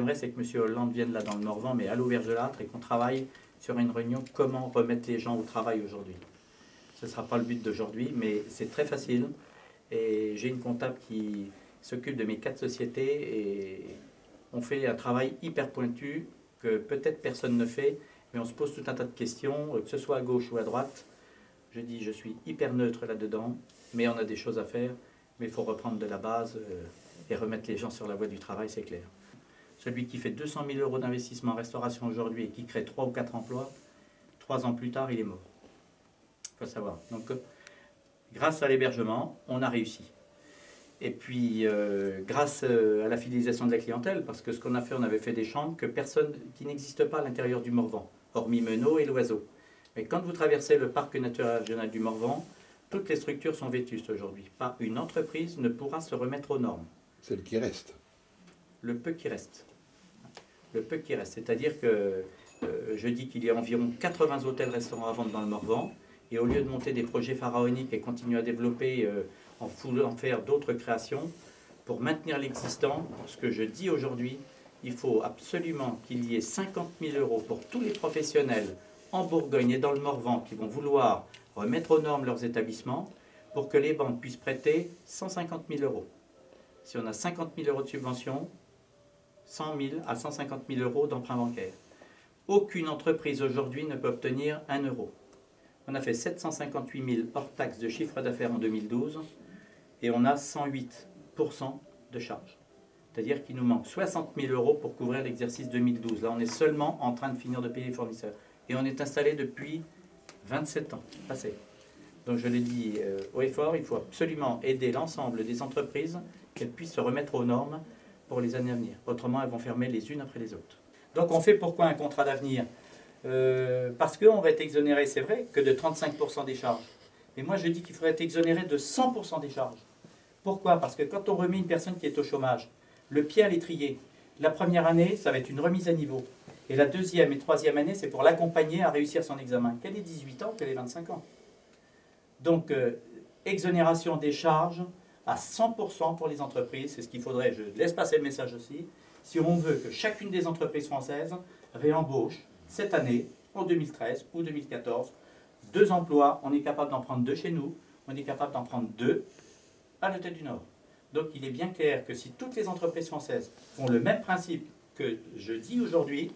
j'aimerais, c'est que M. Hollande vienne là dans le Morvan, mais à l'Auberge-de-Lattre, et qu'on travaille sur une réunion comment remettre les gens au travail aujourd'hui. Ce ne sera pas le but d'aujourd'hui, mais c'est très facile. Et j'ai une comptable qui s'occupe de mes 4 sociétés et on fait un travail hyper pointu que peut-être personne ne fait, mais on se pose tout un tas de questions, que ce soit à gauche ou à droite. Je dis, je suis hyper neutre là-dedans, mais on a des choses à faire, mais il faut reprendre de la base et remettre les gens sur la voie du travail, c'est clair. Celui qui fait 200 000 euros d'investissement en restauration aujourd'hui et qui crée 3 ou 4 emplois, 3 ans plus tard, il est mort. Il faut savoir. Donc, grâce à l'hébergement, on a réussi. Et puis, grâce à la fidélisation de la clientèle, parce que ce qu'on a fait, on avait fait des chambres qui n'existent pas à l'intérieur du Morvan, hormis Meneaux et l'Oiseau. Mais quand vous traversez le parc naturel régional du Morvan, toutes les structures sont vétustes aujourd'hui. Pas une entreprise ne pourra se remettre aux normes. Celle qui reste. Le peu qui reste. Le peu qui reste. C'est-à-dire que je dis qu'il y a environ 80 hôtels-restaurants à vendre dans le Morvan, et au lieu de monter des projets pharaoniques et continuer à développer en voulant faire d'autres créations, pour maintenir l'existant, ce que je dis aujourd'hui, il faut absolument qu'il y ait 50 000 euros pour tous les professionnels en Bourgogne et dans le Morvan qui vont vouloir remettre aux normes leurs établissements pour que les banques puissent prêter 150 000 euros. Si on a 50 000 euros de subvention, 100 000 à 150 000 euros d'emprunt bancaire. Aucune entreprise aujourd'hui ne peut obtenir 1 euro. On a fait 758 000 hors taxes de chiffre d'affaires en 2012 et on a 108% de charges. C'est-à-dire qu'il nous manque 60 000 euros pour couvrir l'exercice 2012. Là, on est seulement en train de finir de payer les fournisseurs. Et on est installé depuis 27 ans passés. Donc je l'ai dit haut et fort, il faut absolument aider l'ensemble des entreprises qu'elles puissent se remettre aux normes pour les années à venir. Autrement, elles vont fermer les unes après les autres. Donc on fait pourquoi un contrat d'avenir ? Parce qu'on va être exonéré, c'est vrai, que de 35% des charges. Mais moi je dis qu'il faudrait être exonéré de 100% des charges. Pourquoi ? Parce que quand on remet une personne qui est au chômage, le pied à l'étrier, la première année, ça va être une remise à niveau. Et la deuxième et troisième année, c'est pour l'accompagner à réussir son examen. Qu'elle ait 18 ans, qu'elle ait 25 ans. Donc, exonération des charges à 100% pour les entreprises, c'est ce qu'il faudrait, je laisse passer le message aussi, si on veut que chacune des entreprises françaises réembauche cette année, en 2013 ou 2014, 2 emplois, on est capable d'en prendre 2 chez nous, on est capable d'en prendre 2 à l'Hôtel du Nord. Donc il est bien clair que si toutes les entreprises françaises font le même principe que je dis aujourd'hui,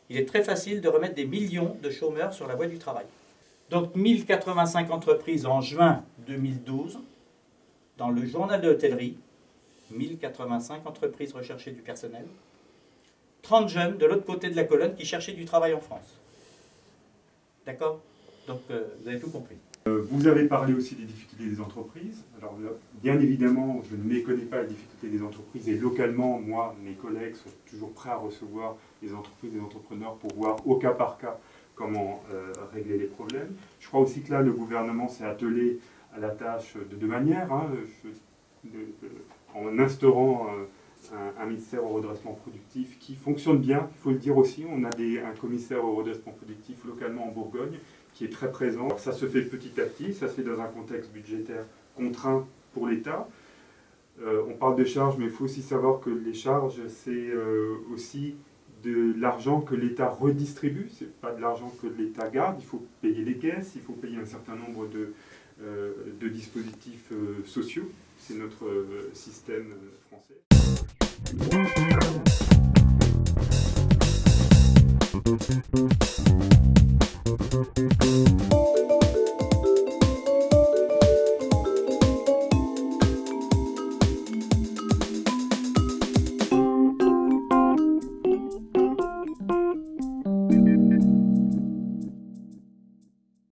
il est très facile de remettre des millions de chômeurs sur la voie du travail. Donc 1085 entreprises en juin 2012, dans le journal de l'hôtellerie, 1085 entreprises recherchaient du personnel, 30 jeunes de l'autre côté de la colonne qui cherchaient du travail en France. D'accord ? Donc vous avez tout compris. Vous avez parlé aussi des difficultés des entreprises. Alors bien évidemment, je ne méconnais pas la difficulté des entreprises et localement, moi, mes collègues sont toujours prêts à recevoir les entreprises et les entrepreneurs pour voir au cas par cas comment régler les problèmes. Je crois aussi que là, le gouvernement s'est attelé à la tâche de 2 manières, en instaurant un ministère au redressement productif qui fonctionne bien, il faut le dire aussi. On a un commissaire au redressement productif localement en Bourgogne qui est très présent. Alors ça se fait petit à petit, ça se fait dans un contexte budgétaire contraint pour l'État. On parle de charges, mais il faut aussi savoir que les charges, c'est aussi de l'argent que l'État redistribue, c'est pas de l'argent que l'État garde. Il faut payer les caisses, il faut payer un certain nombre de dispositifs sociaux. C'est notre système français.